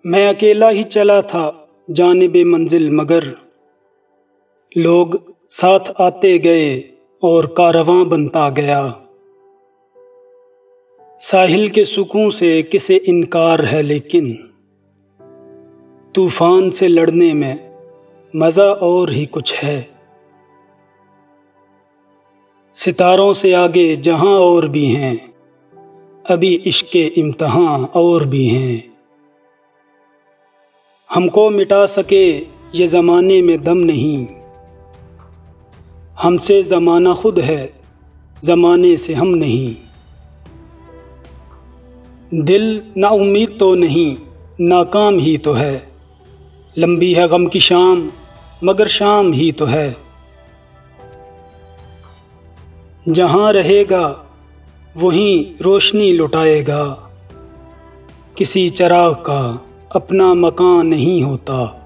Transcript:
मैं अकेला ही चला था जानिबे मंजिल, मगर लोग साथ आते गए और कारवां बनता गया। साहिल के सुकून से किसे इनकार है, लेकिन तूफान से लड़ने में मज़ा और ही कुछ है। सितारों से आगे जहां और भी हैं, अभी इश्क़े इम्तिहान और भी हैं। हमको मिटा सके ये ज़माने में दम नहीं, हमसे ज़माना खुद है, ज़माने से हम नहीं। दिल ना उम्मीद तो नहीं, नाकाम ही तो है। लंबी है गम की शाम, मगर शाम ही तो है। जहाँ रहेगा वहीं रोशनी लुटाएगा, किसी चराग का अपना मकान नहीं होता।